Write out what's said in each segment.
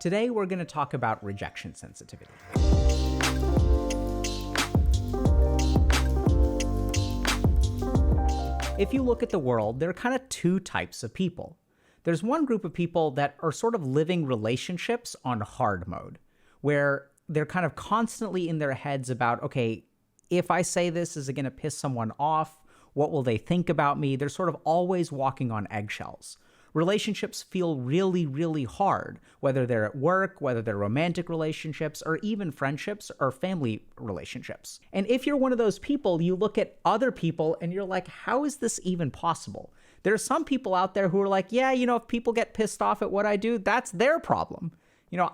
Today, we're going to talk about rejection sensitivity. If you look at the world, there are kind of two types of people. There's one group of people that are sort of living relationships on hard mode, where they're kind of constantly in their heads about, okay, if I say this, is it going to piss someone off? What will they think about me? They're sort of always walking on eggshells. Relationships feel really, really hard, whether they're at work, whether they're romantic relationships, or even friendships or family relationships. And if you're one of those people, you look at other people and you're like, how is this even possible? There are some people out there who are like, yeah, if people get pissed off at what I do, that's their problem.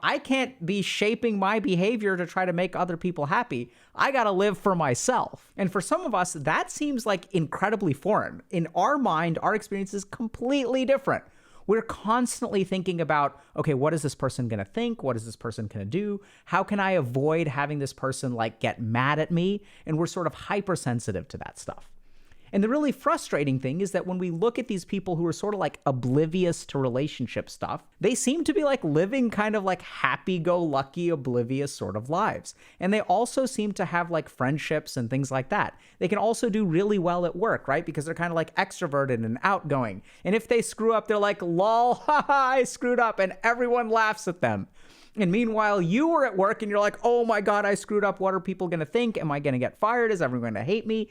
I can't be shaping my behavior to try to make other people happy. I got to live for myself. And for some of us, that seems like incredibly foreign. In our mind, our experience is completely different. We're constantly thinking about, okay, what is this person going to think? What is this person going to do? How can I avoid having this person get mad at me? And we're sort of hypersensitive to that stuff. And the really frustrating thing is that when we look at these people who are sort of oblivious to relationship stuff, they seem to be living kind of happy-go-lucky, oblivious sort of lives. And they also seem to have friendships and things like that. They can also do really well at work, right? Because they're kind of extroverted and outgoing. And if they screw up, they're like, lol, haha, I screwed up, and everyone laughs at them. And meanwhile, you were at work and you're like, oh my God, I screwed up. What are people going to think? Am I going to get fired? Is everyone going to hate me?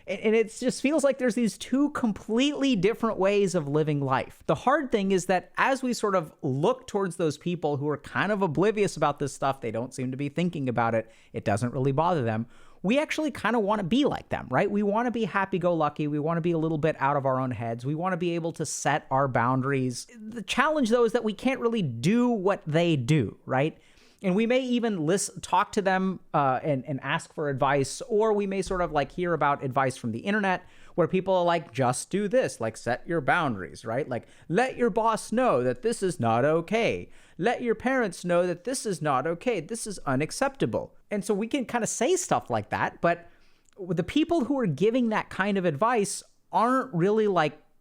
And it just feels like there's these two completely different ways of living life. The hard thing is that as we sort of look towards those people who are kind of oblivious about this stuff, they don't seem to be thinking about it, it doesn't really bother them, we actually kind of want to be like them, right? We want to be happy-go-lucky. We want to be a little bit out of our own heads. We want to be able to set our boundaries. The challenge, though, is that we can't really do what they do, right? And we may even talk to them and ask for advice, or we may sort of hear about advice from the internet where people are like, just do this, set your boundaries, right? Let your boss know that this is not okay. Let your parents know that this is not okay. This is unacceptable. And so we can kind of say stuff like that, but the people who are giving that kind of advice aren't really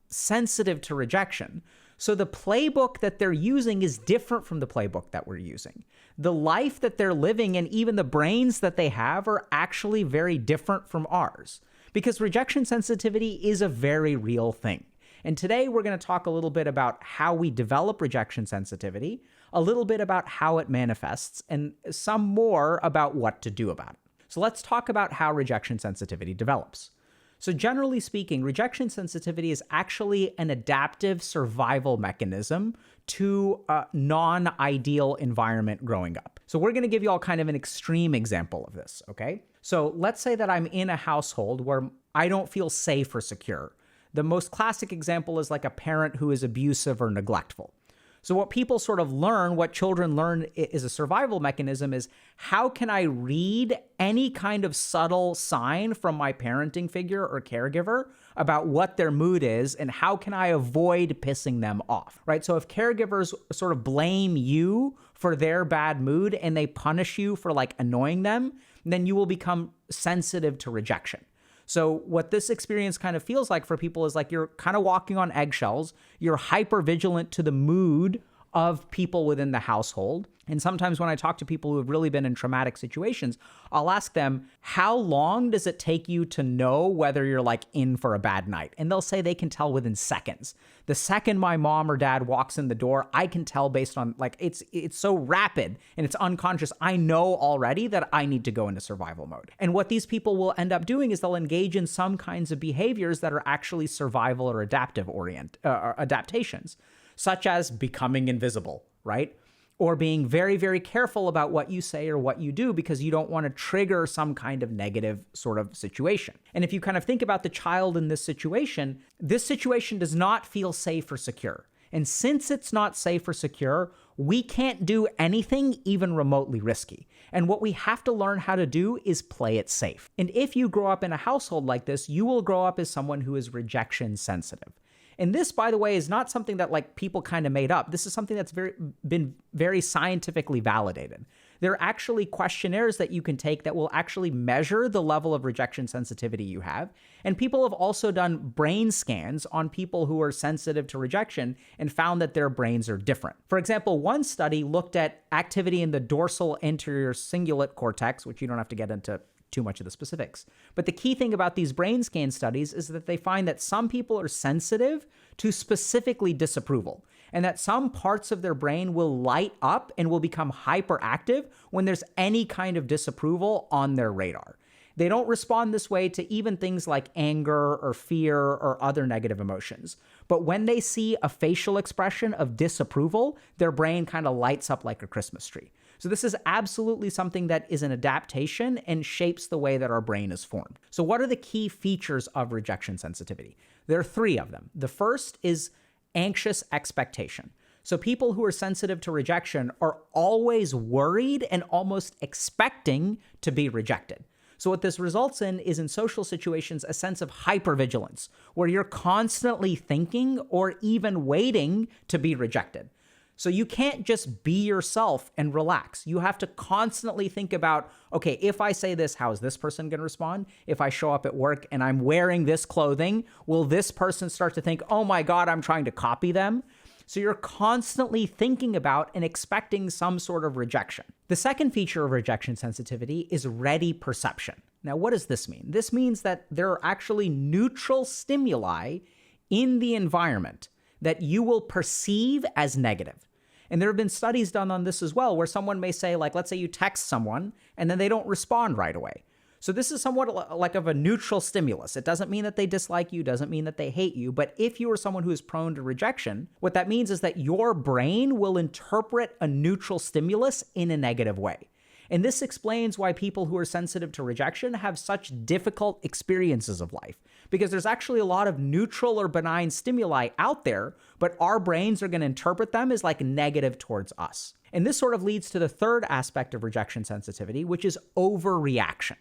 sensitive to rejection. So the playbook that they're using is different from the playbook that we're using. The life that they're living and even the brains that they have are actually very different from ours, because rejection sensitivity is a very real thing. And today we're going to talk a little bit about how we develop rejection sensitivity, a little bit about how it manifests, and some more about what to do about it. So let's talk about how rejection sensitivity develops. So generally speaking, rejection sensitivity is actually an adaptive survival mechanism to a non-ideal environment growing up. So we're going to give you all kind of an extreme example of this, okay? So let's say that I'm in a household where I don't feel safe or secure. The most classic example is a parent who is abusive or neglectful. So what people sort of learn, what children learn is a survival mechanism is, how can I read any kind of subtle sign from my parenting figure or caregiver about what their mood is, and how can I avoid pissing them off, right? So if caregivers sort of blame you for their bad mood and they punish you for annoying them, then you will become sensitive to rejection. So what this experience kind of feels like for people is you're kind of walking on eggshells. You're hyper vigilant to the mood of people within the household. And sometimes when I talk to people who have really been in traumatic situations, I'll ask them, how long does it take you to know whether you're in for a bad night? And they'll say they can tell within seconds. The second my mom or dad walks in the door, I can tell based on it's so rapid and it's unconscious. I know already that I need to go into survival mode. And what these people will end up doing is they'll engage in some kinds of behaviors that are actually survival or adaptations, such as becoming invisible, right? Or being very, very careful about what you say or what you do because you don't want to trigger some kind of negative sort of situation. And if you kind of think about the child in this situation does not feel safe or secure. And since it's not safe or secure, we can't do anything even remotely risky. And what we have to learn how to do is play it safe. And if you grow up in a household like this, you will grow up as someone who is rejection sensitive. And this, by the way, is not something that people kind of made up. This is something that's been very scientifically validated. There are actually questionnaires that you can take that will actually measure the level of rejection sensitivity you have. And people have also done brain scans on people who are sensitive to rejection and found that their brains are different. For example, one study looked at activity in the dorsal anterior cingulate cortex, which you don't have to get into too much of the specifics. But the key thing about these brain scan studies is that they find that some people are sensitive to specifically disapproval, and that some parts of their brain will light up and will become hyperactive when there's any kind of disapproval on their radar. They don't respond this way to even things like anger or fear or other negative emotions. But when they see a facial expression of disapproval, their brain kind of lights up like a Christmas tree. So this is absolutely something that is an adaptation and shapes the way that our brain is formed. So what are the key features of rejection sensitivity? There are 3 of them. The first is anxious expectation. So people who are sensitive to rejection are always worried and almost expecting to be rejected. So what this results in is, in social situations, a sense of hypervigilance, where you're constantly thinking or even waiting to be rejected. So you can't just be yourself and relax. You have to constantly think about, okay, if I say this, how is this person going to respond? If I show up at work and I'm wearing this clothing, will this person start to think, oh my God, I'm trying to copy them? So you're constantly thinking about and expecting some sort of rejection. The second feature of rejection sensitivity is ready perception. Now, what does this mean? This means that there are actually neutral stimuli in the environment that you will perceive as negative. And there have been studies done on this as well, where someone may say, like, let's say you text someone and then they don't respond right away. So this is somewhat like of a neutral stimulus. It doesn't mean that they dislike you, doesn't mean that they hate you. But if you are someone who is prone to rejection, what that means is that your brain will interpret a neutral stimulus in a negative way. And this explains why people who are sensitive to rejection have such difficult experiences of life, because there's actually a lot of neutral or benign stimuli out there, but our brains are going to interpret them as like negative towards us. And this sort of leads to the third aspect of rejection sensitivity, which is overreaction.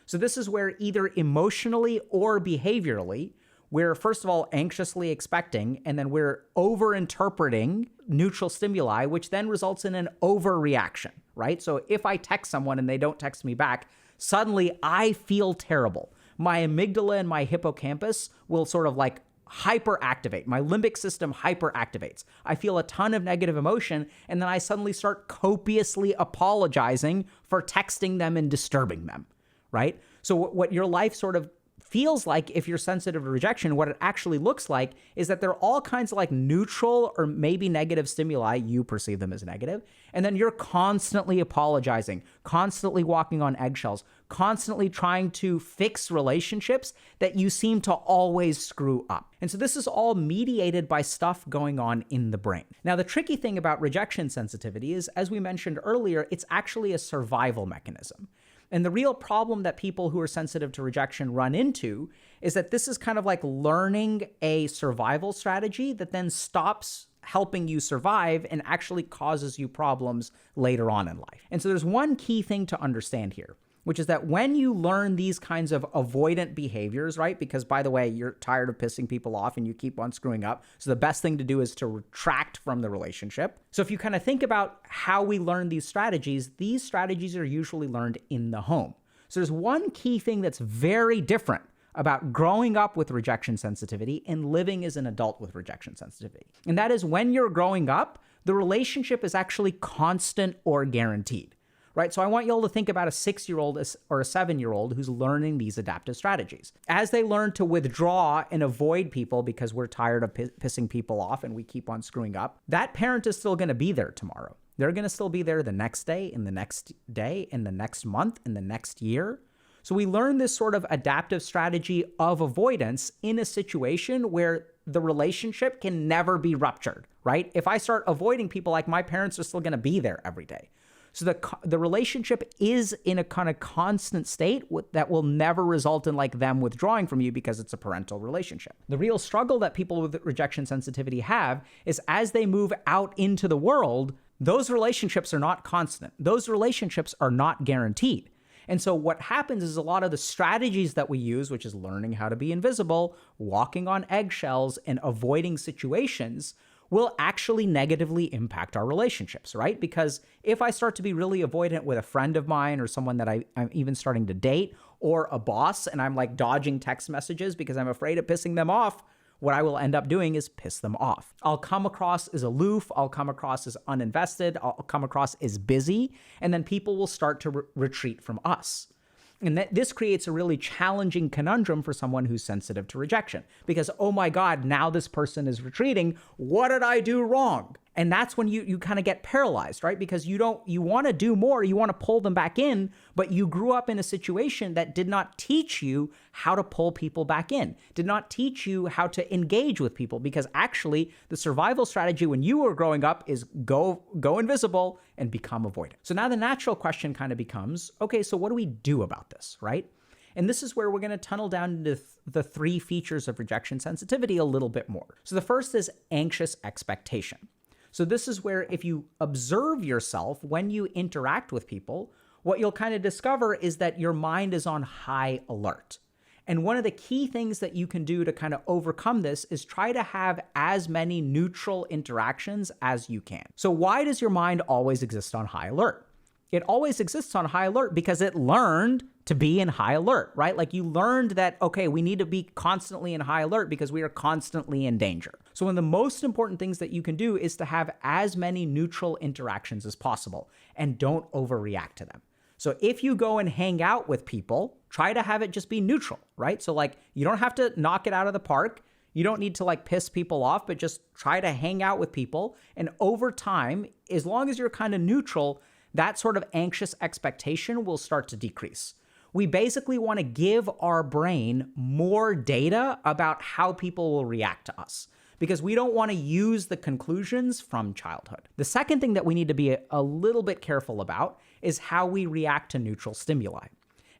So this is where either emotionally or behaviorally, we're first of all anxiously expecting, and then we're over-interpreting neutral stimuli, which then results in an overreaction, right? So if I text someone and they don't text me back, suddenly I feel terrible. My amygdala and my hippocampus will sort of like hyperactivate. My limbic system hyperactivates. I feel a ton of negative emotion, and then I suddenly start copiously apologizing for texting them and disturbing them, right? So what your life sort of feels like, if you're sensitive to rejection, what it actually looks like is that there are all kinds of like neutral or maybe negative stimuli, you perceive them as negative, and then you're constantly apologizing, constantly walking on eggshells, constantly trying to fix relationships that you seem to always screw up. And so this is all mediated by stuff going on in the brain. Now, the tricky thing about rejection sensitivity is, as we mentioned earlier, it's actually a survival mechanism. And the real problem that people who are sensitive to rejection run into is that this is kind of like learning a survival strategy that then stops helping you survive and actually causes you problems later on in life. And so there's one key thing to understand here, which is that when you learn these kinds of avoidant behaviors, right? Because, by the way, you're tired of pissing people off and you keep on screwing up. So the best thing to do is to retract from the relationship. So if you kind of think about how we learn these strategies are usually learned in the home. So there's one key thing that's very different about growing up with rejection sensitivity and living as an adult with rejection sensitivity. And that is, when you're growing up, the relationship is actually constant or guaranteed. Right? So I want you all to think about a 6-year-old or a 7-year-old who's learning these adaptive strategies. As they learn to withdraw and avoid people because we're tired of pissing people off and we keep on screwing up, that parent is still going to be there tomorrow. They're going to still be there the next day, and the next day, and the next month, and the next year. So we learn this sort of adaptive strategy of avoidance in a situation where the relationship can never be ruptured, right? If I start avoiding people, like, my parents are still going to be there every day. So the relationship is in a kind of constant state that will never result in like them withdrawing from you because it's a parental relationship. The real struggle that people with rejection sensitivity have is, as they move out into the world, those relationships are not constant. Those relationships are not guaranteed. And so what happens is, a lot of the strategies that we use, which is learning how to be invisible, walking on eggshells, and avoiding situations, will actually negatively impact our relationships, right? Because if I start to be really avoidant with a friend of mine or someone that I'm even starting to date, or a boss, and I'm like dodging text messages because I'm afraid of pissing them off, what I will end up doing is piss them off. I'll come across as aloof, I'll come across as uninvested, I'll come across as busy, and then people will start to retreat from us. And this creates a really challenging conundrum for someone who's sensitive to rejection because, oh my God, now this person is retreating. What did I do wrong? And that's when you kind of get paralyzed, right? Because you want to do more, you want to pull them back in, but you grew up in a situation that did not teach you how to pull people back in, did not teach you how to engage with people, because actually the survival strategy when you were growing up is go invisible and become avoidant. So now the natural question kind of becomes, okay, so what do we do about this, right? And this is where we're going to tunnel down into the 3 features of rejection sensitivity a little bit more. So the first is anxious expectation. So this is where if you observe yourself when you interact with people, what you'll kind of discover is that your mind is on high alert. And one of the key things that you can do to kind of overcome this is try to have as many neutral interactions as you can. So why does your mind always exist on high alert? It always exists on high alert because it learned to be in high alert, right? Like you learned that, okay, we need to be constantly in high alert because we are constantly in danger. So one of the most important things that you can do is to have as many neutral interactions as possible and don't overreact to them. So if you go and hang out with people, try to have it just be neutral, right? So like you don't have to knock it out of the park. You don't need to like piss people off, but just try to hang out with people. And over time, as long as you're kind of neutral, that sort of anxious expectation will start to decrease. We basically want to give our brain more data about how people will react to us because we don't want to use the conclusions from childhood. The second thing that we need to be a little bit careful about is how we react to neutral stimuli.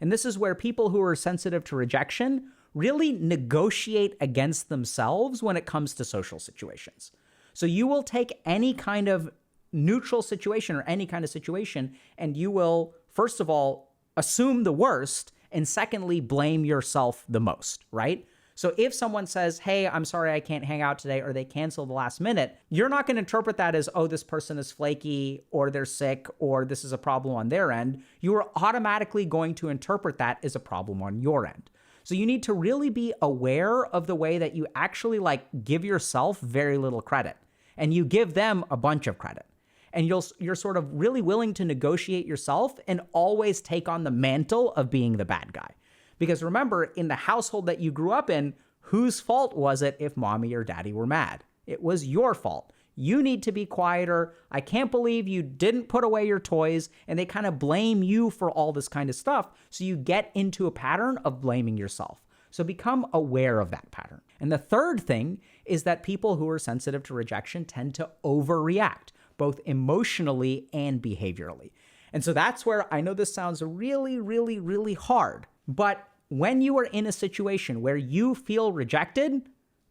And this is where people who are sensitive to rejection really negotiate against themselves when it comes to social situations. So you will take any kind of neutral situation or any kind of situation, and you will, first of all, assume the worst, and secondly, blame yourself the most, right? So if someone says, hey, I'm sorry, I can't hang out today, or they cancel the last minute, you're not going to interpret that as, oh, this person is flaky, or they're sick, or this is a problem on their end. You are automatically going to interpret that as a problem on your end. So you need to really be aware of the way that you actually like give yourself very little credit, and you give them a bunch of credit. And you're sort of really willing to negotiate yourself and always take on the mantle of being the bad guy. Because remember, in the household that you grew up in, whose fault was it if mommy or daddy were mad? It was your fault. You need to be quieter. I can't believe you didn't put away your toys. And they kind of blame you for all this kind of stuff. So you get into a pattern of blaming yourself. So become aware of that pattern. And the third thing is that people who are sensitive to rejection tend to overreact, both emotionally and behaviorally. And so that's where I know this sounds really, really, really hard, but when you are in a situation where you feel rejected,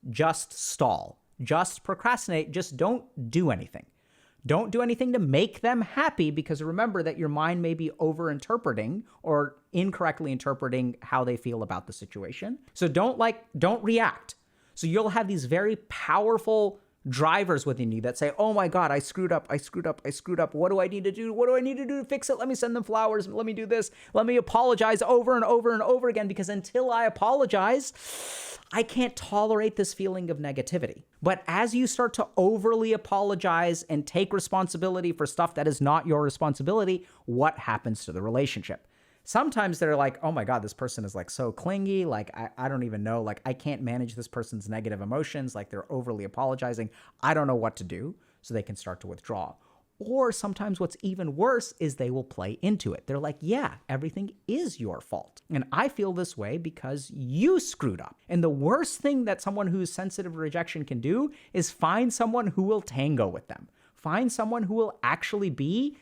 just stall, just procrastinate, just don't do anything. Don't do anything to make them happy, because remember that your mind may be over-interpreting or incorrectly interpreting how they feel about the situation. So don't react. So you'll have these very powerful drivers within you that say, oh my God, I screwed up. What do I need to do? What do I need to do to fix it? Let me send them flowers. Let me do this. Let me apologize over and over and over again, because until I apologize, I can't tolerate this feeling of negativity. But as you start to overly apologize and take responsibility for stuff that is not your responsibility, what happens to the relationship? Sometimes they're like, oh my God, this person is like so clingy. Like, I don't even know. Like, I can't manage this person's negative emotions. Like, they're overly apologizing. I don't know what to do. So they can start to withdraw. Or sometimes what's even worse is they will play into it. They're like, yeah, everything is your fault. And I feel this way because you screwed up. And the worst thing that someone who's sensitive to rejection can do is find someone who will tango with them. Find someone who will actually be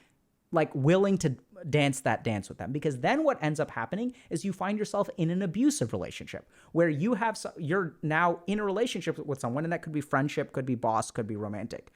like willing to dance that dance with them. Because then what ends up happening is you find yourself in an abusive relationship where you're now in a relationship with someone, and that could be friendship, could be boss, could be romantic,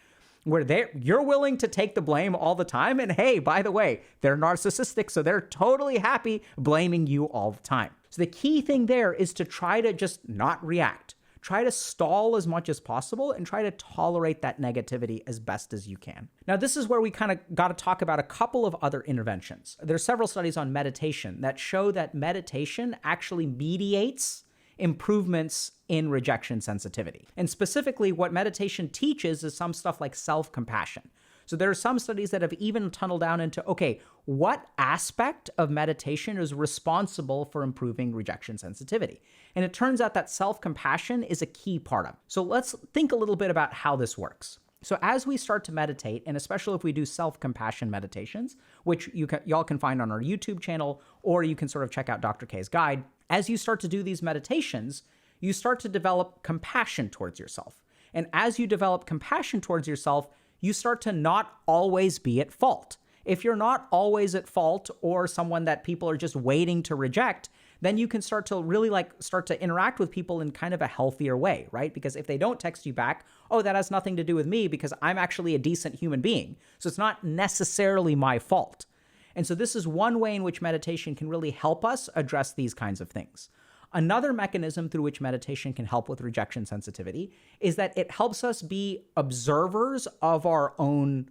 where you're willing to take the blame all the time. And hey, by the way, they're narcissistic, so they're totally happy blaming you all the time. So the key thing there is to try to just not react. try to stall as much as possible and try to tolerate that negativity as best as you can. Now, this is where we kind of got to talk about a couple of other interventions. There's several studies on meditation that show that meditation actually mediates improvements in rejection sensitivity. And specifically, what meditation teaches is some stuff like self-compassion. So there are some studies that have even tunneled down into, okay, what aspect of meditation is responsible for improving rejection sensitivity? And it turns out that self-compassion is a key part of it. So let's think a little bit about how this works. So as we start to meditate, and especially if we do self-compassion meditations, which y'all can find on our YouTube channel, or you can sort of check out Dr. K's guide, as you start to do these meditations, you start to develop compassion towards yourself. And as you develop compassion towards yourself, you start to not always be at fault. If you're not always at fault or someone that people are just waiting to reject, then you can start to really start to interact with people in kind of a healthier way, right? Because if they don't text you back, oh, that has nothing to do with me because I'm actually a decent human being. So it's not necessarily my fault. And so this is one way in which meditation can really help us address these kinds of things. Another mechanism through which meditation can help with rejection sensitivity is that it helps us be observers of our own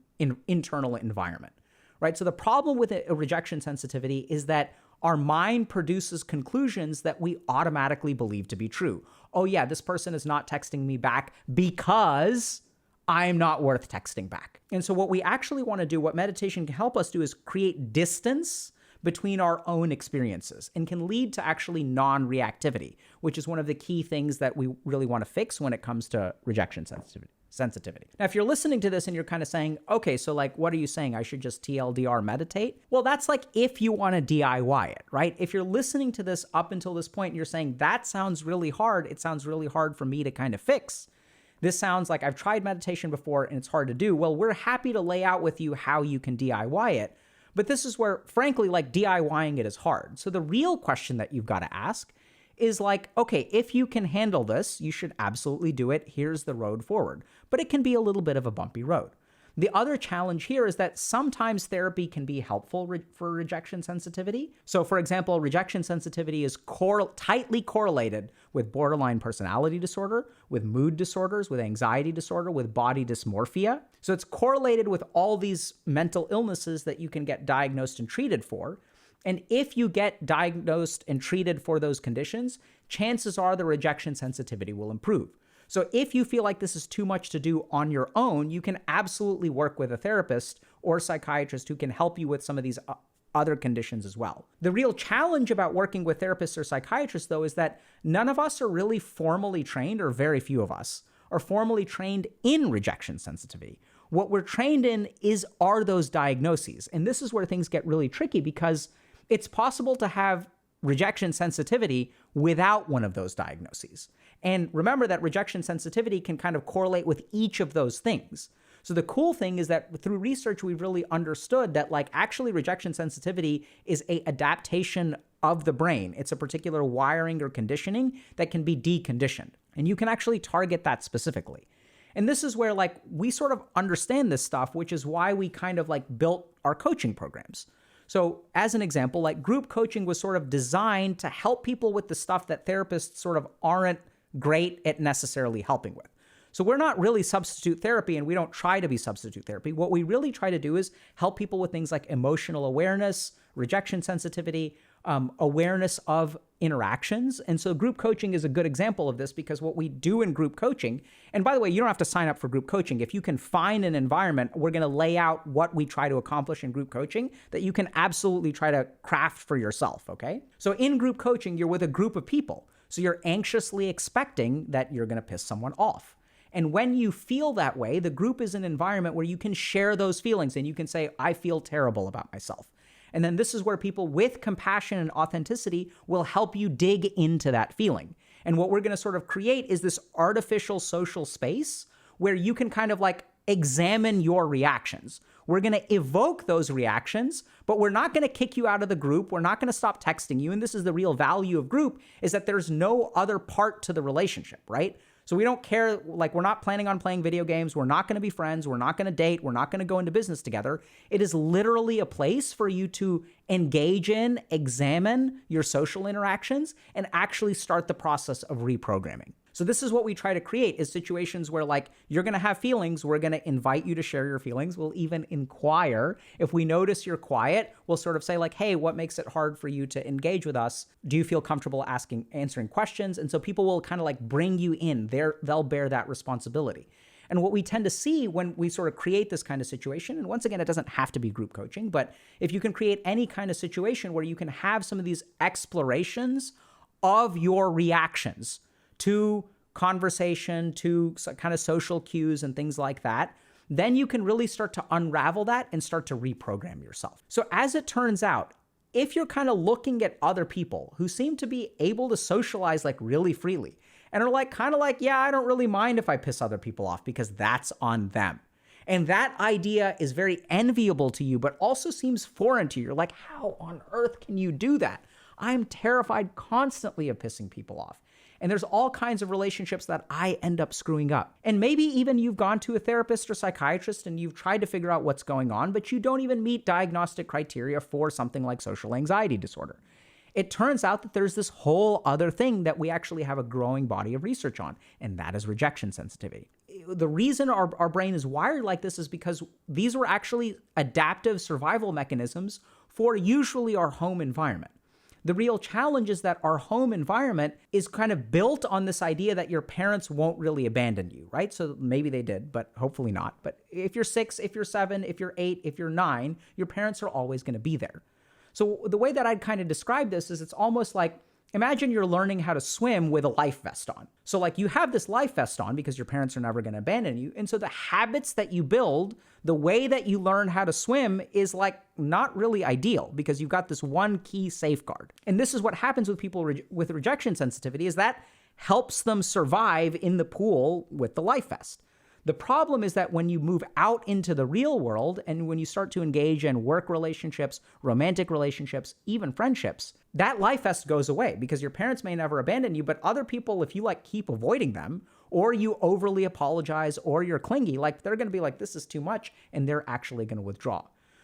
internal environment, right? So the problem with a rejection sensitivity is that our mind produces conclusions that we automatically believe to be true. Oh yeah, this person is not texting me back because I'm not worth texting back. And so what we actually want to do, what meditation can help us do, is create distance between our own experiences and can lead to actually non-reactivity, which is one of the key things that we really want to fix when it comes to rejection sensitivity. Now, if you're listening to this and you're kind of saying, okay, so what are you saying? I should just TLDR meditate? Well, that's if you want to DIY it, right? If you're listening to this up until this point and you're saying, that sounds really hard. It sounds really hard for me to kind of fix. This sounds like I've tried meditation before and it's hard to do. Well, we're happy to lay out with you how you can DIY it. But this is where, frankly, DIYing it is hard. So the real question that you've got to ask is okay, if you can handle this, you should absolutely do it. Here's the road forward. But it can be a little bit of a bumpy road. The other challenge here is that sometimes therapy can be helpful for rejection sensitivity. So for example, rejection sensitivity is tightly correlated with borderline personality disorder, with mood disorders, with anxiety disorder, with body dysmorphia. So it's correlated with all these mental illnesses that you can get diagnosed and treated for. And if you get diagnosed and treated for those conditions, chances are the rejection sensitivity will improve. So if you feel like this is too much to do on your own, you can absolutely work with a therapist or psychiatrist who can help you with some of these other conditions as well. The real challenge about working with therapists or psychiatrists, though, is that none of us are really formally trained, or very few of us are formally trained in rejection sensitivity. What we're trained in are those diagnoses. And this is where things get really tricky because it's possible to have rejection sensitivity without one of those diagnoses. And remember that rejection sensitivity can kind of correlate with each of those things. So the cool thing is that through research, we've really understood that actually rejection sensitivity is an adaptation of the brain. It's a particular wiring or conditioning that can be deconditioned. And you can actually target that specifically. And this is where we sort of understand this stuff, which is why we kind of built our coaching programs. So as an example, group coaching was sort of designed to help people with the stuff that therapists sort of aren't great at necessarily helping with. So we're not really substitute therapy, and we don't try to be substitute therapy. What we really try to do is help people with things like emotional awareness, rejection sensitivity, awareness of interactions. And so group coaching is a good example of this because what we do in group coaching, and by the way, you don't have to sign up for group coaching. If you can find an environment, we're going to lay out what we try to accomplish in group coaching that you can absolutely try to craft for yourself, okay? So in group coaching, you're with a group of people. So you're anxiously expecting that you're going to piss someone off. And when you feel that way, the group is an environment where you can share those feelings and you can say, I feel terrible about myself. And then this is where people with compassion and authenticity will help you dig into that feeling. And what we're going to sort of create is this artificial social space where you can kind of examine your reactions. We're going to evoke those reactions, but we're not going to kick you out of the group. We're not going to stop texting you. And this is the real value of group, is that there's no other part to the relationship, right? So we don't care, we're not planning on playing video games. We're not going to be friends. We're not going to date. We're not going to go into business together. It is literally a place for you to engage in, examine your social interactions, and actually start the process of reprogramming. So this is what we try to create, is situations where like you're going to have feelings. We're going to invite you to share your feelings. We'll even inquire. If we notice you're quiet, we'll sort of say like, hey, what makes it hard for you to engage with us? Do you feel comfortable answering questions? And so people will kind of like bring you in. They'll bear that responsibility. And what we tend to see when we sort of create this kind of situation, and once again, it doesn't have to be group coaching, but if you can create any kind of situation where you can have some of these explorations of your reactions to conversation, to kind of social cues and things like that, then you can really start to unravel that and start to reprogram yourself. So as it turns out, if you're kind of looking at other people who seem to be able to socialize like really freely and are like kind of like, yeah, I don't really mind if I piss other people off because that's on them. And that idea is very enviable to you, but also seems foreign to you. You're like, how on earth can you do that? I'm terrified constantly of pissing people off. And there's all kinds of relationships that I end up screwing up. And maybe even you've gone to a therapist or psychiatrist and you've tried to figure out what's going on, but you don't even meet diagnostic criteria for something like social anxiety disorder. It turns out that there's this whole other thing that we actually have a growing body of research on, and that is rejection sensitivity. The reason our brain is wired like this is because these were actually adaptive survival mechanisms for usually our home environment. The real challenge is that our home environment is kind of built on this idea that your parents won't really abandon you, right? So maybe they did, but hopefully not. But if you're 6, if you're 7, if you're 8, if you're 9, your parents are always going to be there. So the way that I'd kind of describe this is it's almost like, imagine you're learning how to swim with a life vest on. So like you have this life vest on because your parents are never going to abandon you. And so the habits that you build, the way that you learn how to swim is like not really ideal because you've got this one key safeguard. And this is what happens with people with rejection sensitivity, is that helps them survive in the pool with the life vest. The problem is that when you move out into the real world and when you start to engage in work relationships, romantic relationships, even friendships, that life vest goes away because your parents may never abandon you, but other people, if you like keep avoiding them or you overly apologize or you're clingy, like they're going to be like, this is too much, and they're actually going to withdraw.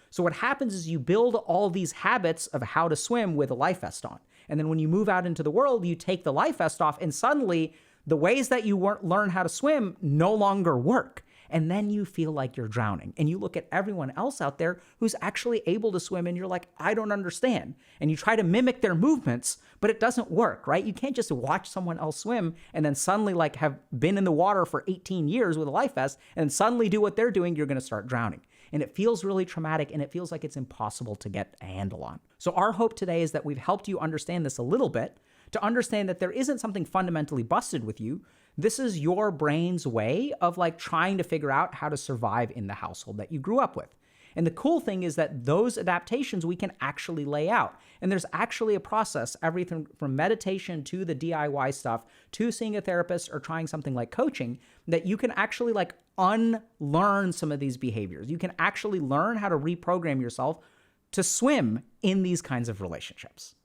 So what happens is you build all these habits of how to swim with a life vest on. And then when you move out into the world, you take the life vest off and suddenly the ways that you learn how to swim no longer work. And then you feel like you're drowning. And you look at everyone else out there who's actually able to swim and you're like, I don't understand. And you try to mimic their movements, but it doesn't work, right? You can't just watch someone else swim and then suddenly like have been in the water for 18 years with a life vest and suddenly do what they're doing, you're going to start drowning. And it feels really traumatic and it feels like it's impossible to get a handle on. So our hope today is that we've helped you understand this a little bit, to understand that there isn't something fundamentally busted with you. This is your brain's way of like trying to figure out how to survive in the household that you grew up with. And the cool thing is that those adaptations we can actually lay out. And there's actually a process, everything from meditation to the DIY stuff, to seeing a therapist or trying something like coaching, that you can actually like unlearn some of these behaviors. You can actually learn how to reprogram yourself to swim in these kinds of relationships.